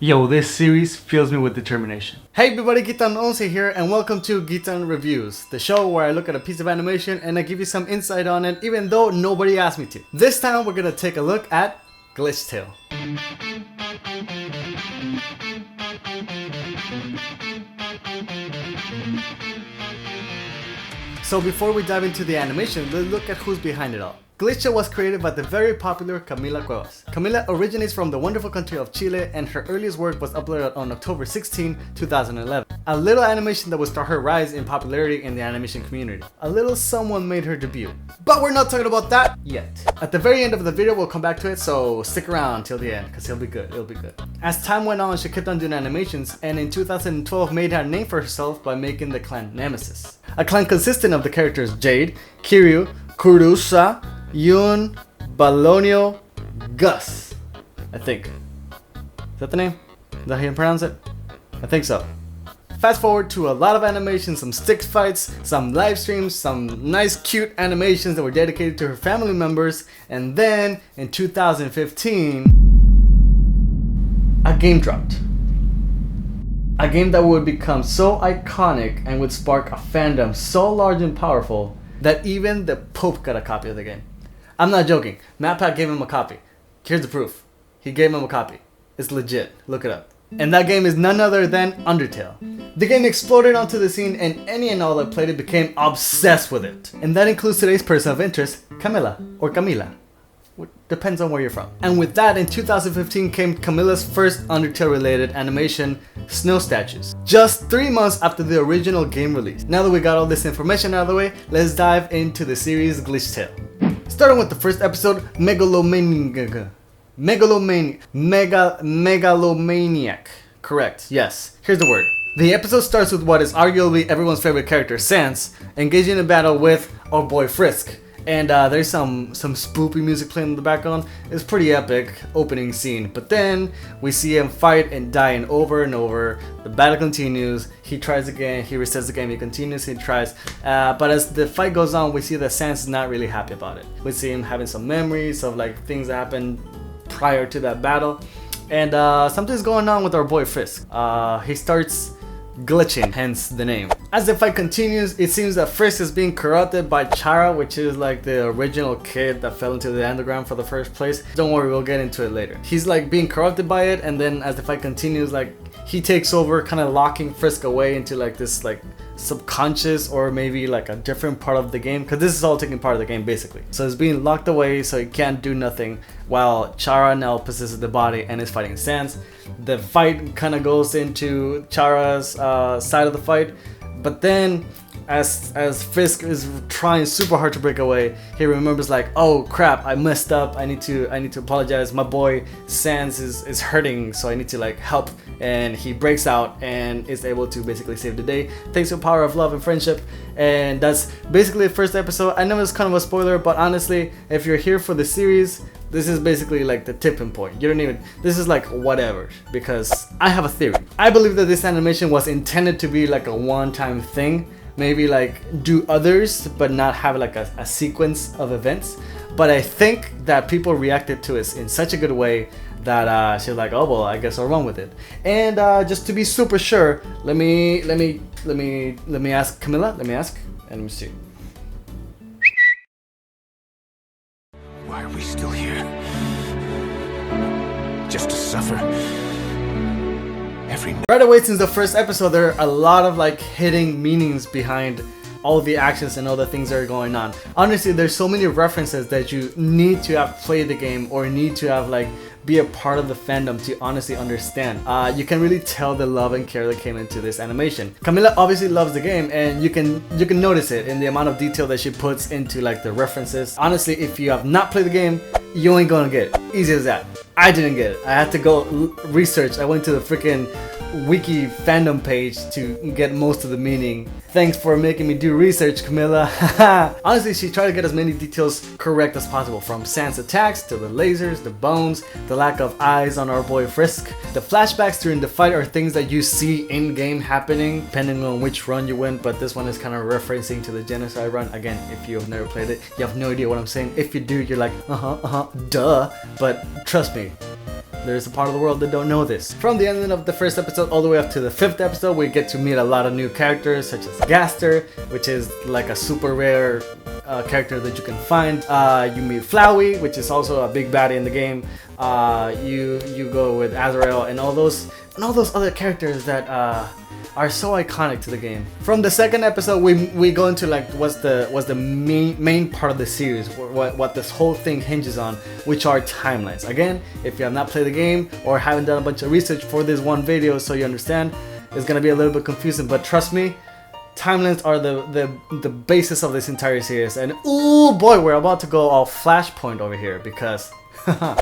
Yo, this series fills me with determination. Hey everybody, Guitan here and welcome to Guitan Reviews, the show where I look at a piece of animation and I give you some insight on it even though nobody asked me to. This time we're gonna take a look at Glitchtale. So before we dive into the animation, let's look at who's behind it all. Glitchtale was created by the very popular Camila. Camila originates from the wonderful country of Chile and her earliest work was uploaded on October 16, 2011. A little animation that would start her rise in popularity in the animation community. A little someone made her debut. But we're not talking about that yet. At the very end of the video we'll come back to it, so stick around till the end because it'll be good. As time went on, she kept on doing animations and in 2012 made a name for herself by making the clan Nemesis. A clan consisting of the characters Jade, Kiryu, Kurusa, Yun, Balonio, Gus. I think. Is that the name? Is that how you pronounce it? I think so. Fast forward to a lot of animations, some stick fights, some live streams, some nice cute animations that were dedicated to her family members, and then in 2015, a game dropped. A game that would become so iconic and would spark a fandom so large and powerful that even the Pope got a copy of the game. I'm not joking. MatPat gave him a copy. Here's the proof. He gave him a copy. It's legit. Look it up. And that game is none other than Undertale. The game exploded onto the scene and any and all that played it became obsessed with it. And that includes today's person of interest, Camila, or Camila. Depends on where you're from. And with that, in 2015 came Camila's first Undertale related animation, Snow Statues. Just 3 months after the original game release. Now that we got all this information out of the way, let's dive into the series Glitchtale. Starting with the first episode, Megalomaniac. Correct, yes. Here's the word. The episode starts with what is arguably everyone's favorite character, Sans, engaging in battle with our boy Frisk. And there's some spoopy music playing in the background. It's pretty epic opening scene. But then we see him fight and die and over. The battle continues. He tries again. He resets the game. He continues. He tries. But as the fight goes on, we see that Sans is not really happy about it. We see him having some memories of like things that happened prior to that battle. And something's going on with our boy Frisk. He starts glitching, hence the name. As the fight continues, it seems that Frisk is being corrupted by Chara, which is like the original kid that fell into the underground for the first place. Don't worry, we'll get into it later. He's like being corrupted by it, and then as the fight continues, like he takes over, kind of locking Frisk away into like this like subconscious or maybe like a different part of the game, because this is all taking part of the game basically. So it's being locked away so he can't do nothing, while Chara now possesses the body and is fighting Sans. The fight kind of goes into Chara's side of the fight, but then as Frisk is trying super hard to break away, he remembers like, oh crap, I messed up, I need to apologize, my boy Sans is hurting, so I need to like help. And he breaks out and is able to basically save the day thanks to the power of love and friendship. And that's basically the first episode. I know it's kind of a spoiler, but honestly, if you're here for the series, this is basically like the tipping point. You don't even, this is like whatever, because I have a theory. I believe that this animation was intended to be like a one-time thing, maybe like do others but not have like a sequence of events. But I think that people reacted to it in such a good way that she's like, oh well, I guess I'll run with it. And just to be super sure, let me ask Camila. Let me see. Why are we still here? Just to suffer? Right away, since the first episode, there are a lot of like hidden meanings behind all the actions and all the things that are going on. Honestly, there's so many references that you need to have played the game or need to have like be a part of the fandom to honestly understand. You can really tell the love and care that came into this animation. Camila obviously loves the game, and you can notice it in the amount of detail that she puts into like the references. Honestly, if you have not played the game, you ain't gonna get it. Easy as that. I didn't get it. I had to go research. I went to the freaking wiki fandom page to get most of the meaning. Thanks for making me do research, Camila. Honestly, she tried to get as many details correct as possible, from Sans attacks to the lasers, the bones, the lack of eyes on our boy Frisk. The flashbacks during the fight are things that you see in-game happening, depending on which run you win, but this one is kind of referencing to the Genocide run. Again, if you have never played it, you have no idea what I'm saying. If you do, you're like, duh. But trust me, there's a part of the world that don't know this. From the ending of the first episode all the way up to the 5th episode, we get to meet a lot of new characters, such as Gaster, which is like a super rare character that you can find. You meet Flowey, which is also a big baddie in the game. You go with Azrael and all those other characters that are so iconic to the game. From the 2nd episode, we go into like what's the main part of the series, what this whole thing hinges on, which are timelines. Again, if you have not played the game or haven't done a bunch of research for this one video so you understand, it's gonna be a little bit confusing, but trust me, timelines are the basis of this entire series. And oh boy, we're about to go all Flashpoint over here because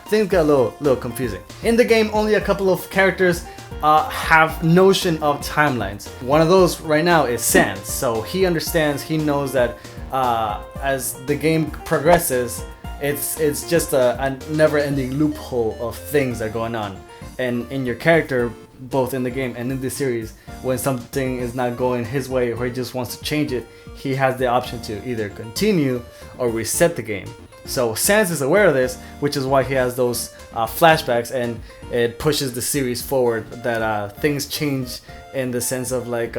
things get a little confusing. In the game, only a couple of characters have notion of timelines. One of those right now is Sans. So he understands, he knows that as the game progresses, it's just a never-ending loophole of things that are going on. And in your character, both in the game and in the series, when something is not going his way or he just wants to change it, he has the option to either continue or reset the game. So Sans is aware of this, which is why he has those flashbacks, and it pushes the series forward that things change in the sense of like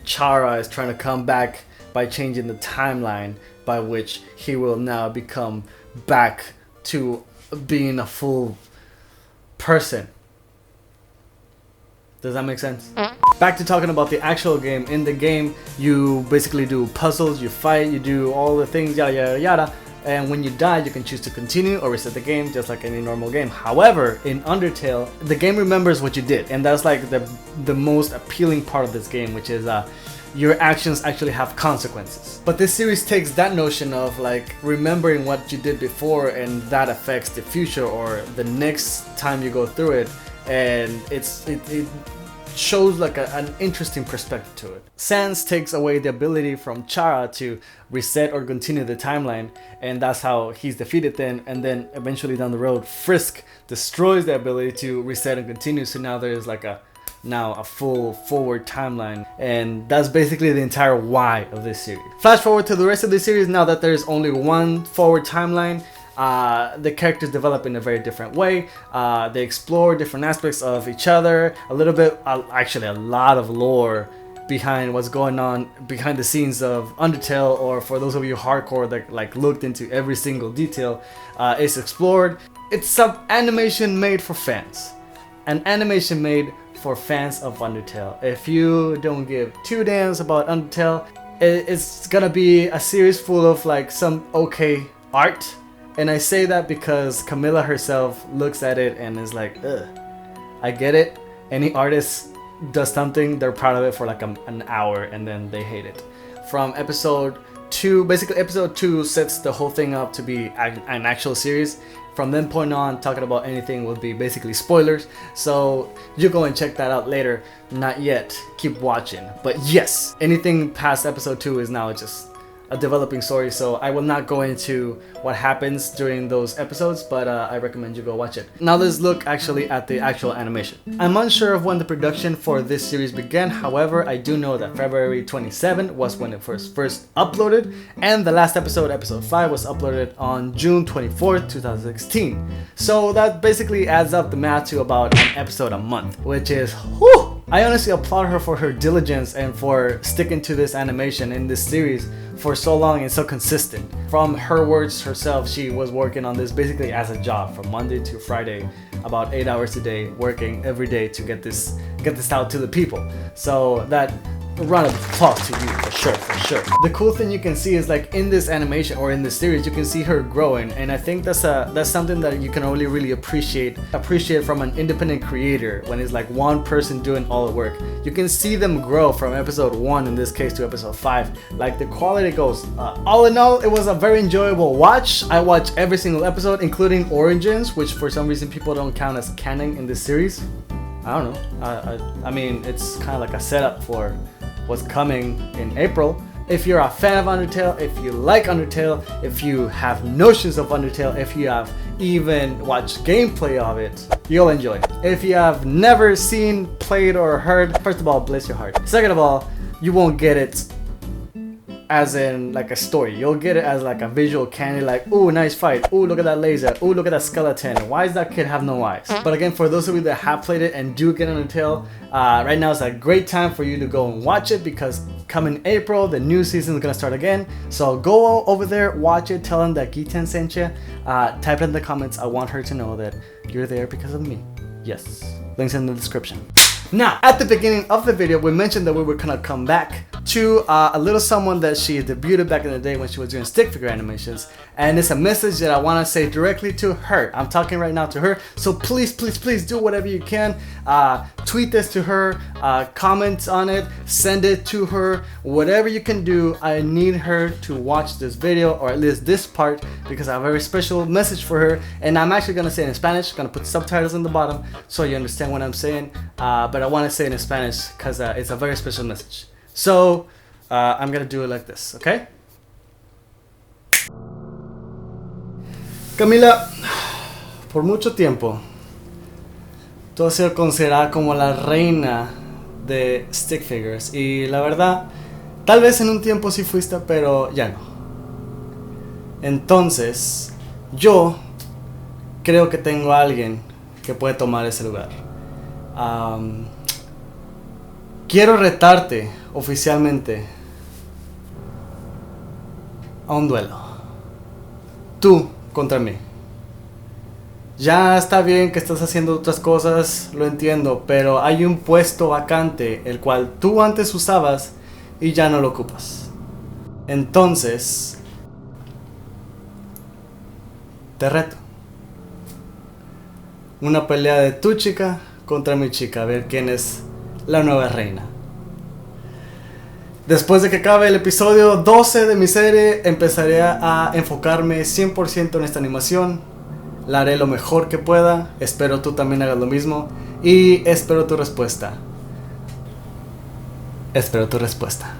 Chara is trying to come back by changing the timeline by which he will now become back to being a full person. Does that make sense? Back to talking about the actual game. In the game, you basically do puzzles, you fight, you do all the things, yada yada yada. And when you die, you can choose to continue or reset the game just like any normal game. However, in Undertale, the game remembers what you did. And that's like the most appealing part of this game, which is your actions actually have consequences. But this series takes that notion of like remembering what you did before, and that affects the future or the next time you go through it. And it shows like an interesting perspective to it. Sans takes away the ability from Chara to reset or continue the timeline, and that's how he's defeated then. And then eventually down the road, Frisk destroys the ability to reset and continue, so now there is like a full forward timeline, and that's basically the entire why of this series. Flash forward to the rest of the series. Now that there's only one forward timeline, the characters develop in a very different way. They explore different aspects of each other, a little bit, actually a lot of lore behind what's going on behind the scenes of Undertale, or for those of you hardcore that like looked into every single detail, is explored. It's some animation made for fans, an animation made for fans of Undertale. If you don't give two damns about Undertale, it's gonna be a series full of like some okay art. And I say that because Camila herself looks at it and is like, ugh, I get it. Any artist does something, they're proud of it for like an hour and then they hate it. From episode 2, basically episode 2 sets the whole thing up to be an actual series. From then point on, talking about anything will be basically spoilers. So you go and check that out later. Not yet, keep watching. But yes, anything past episode 2 is now just a developing story, so I will not go into what happens during those episodes, but I recommend you go watch it. Now let's look actually at the actual animation. I'm unsure of when the production for this series began. However, I do know that February 27 was when it was first uploaded, and the last episode, episode 5, was uploaded on June 24th, 2016. So that basically adds up the math to about an episode a month, which is whew! I honestly applaud her for her diligence and for sticking to this animation in this series for so long and so consistent. From her words herself, she was working on this basically as a job from Monday to Friday, about 8 hours a day, working every day to get this out to the people. So that round of applause to you for sure, for sure. The cool thing you can see is like in this animation or in this series, you can see her growing, and I think that's something that you can only really appreciate from an independent creator when it's like one person doing all the work. You can see them grow from episode 1 in this case to episode 5. Like the quality goes. All in all, it was a very enjoyable watch. I watched every single episode, including Origins, which for some reason people don't count as canon in this series. I don't know. I mean, it's kind of like a setup for what's coming in April. If you're a fan of Undertale, if you like Undertale, if you have notions of Undertale, if you have even watched gameplay of it, you'll enjoy it. If you have never seen, played, or heard, first of all, bless your heart. Second of all, you won't get it as in like a story. You'll get it as like a visual candy, like, ooh, nice fight. Ooh, look at that laser. Ooh, look at that skeleton. Why does that kid have no eyes? But again, for those of you that have played it and do get Undertale, right now is a great time for you to go and watch it, because coming April, the new season is gonna start again. So go over there, watch it, tell them that Guitan sent you. Type it in the comments. I want her to know that you're there because of me. Yes, links in the description. Now, at the beginning of the video, we mentioned that we were gonna come back to a little someone that she debuted back in the day when she was doing stick figure animations, and it's a message that I want to say directly to her. I'm talking right now to her, so please, please, please do whatever you can. Tweet this to her, comment on it, send it to her, whatever you can do. I need her to watch this video, or at least this part, because I have a very special message for her, and I'm actually gonna say it in Spanish. I'm gonna put subtitles in the bottom so you understand what I'm saying, but I want to say it in Spanish because it's a very special message. So I'm gonna do it like this, okay? Camila, por mucho tiempo tú has sido considerada como la reina de stick figures, y la verdad, tal vez en un tiempo sí fuiste, pero ya no. Entonces, yo creo que tengo a alguien que puede tomar ese lugar. Quiero retarte oficialmente a un duelo. Tú contra mí. Ya está bien que estás haciendo otras cosas, lo entiendo, pero hay un puesto vacante el cual tú antes usabas y ya no lo ocupas. Entonces, te reto. Una pelea de tu chica contra mi chica, a ver quién es la nueva reina. Después de que acabe el episodio 12 de mi serie, empezaré a enfocarme 100% en esta animación. La haré lo mejor que pueda. Espero tú también hagas lo mismo. Y espero tu respuesta. Espero tu respuesta.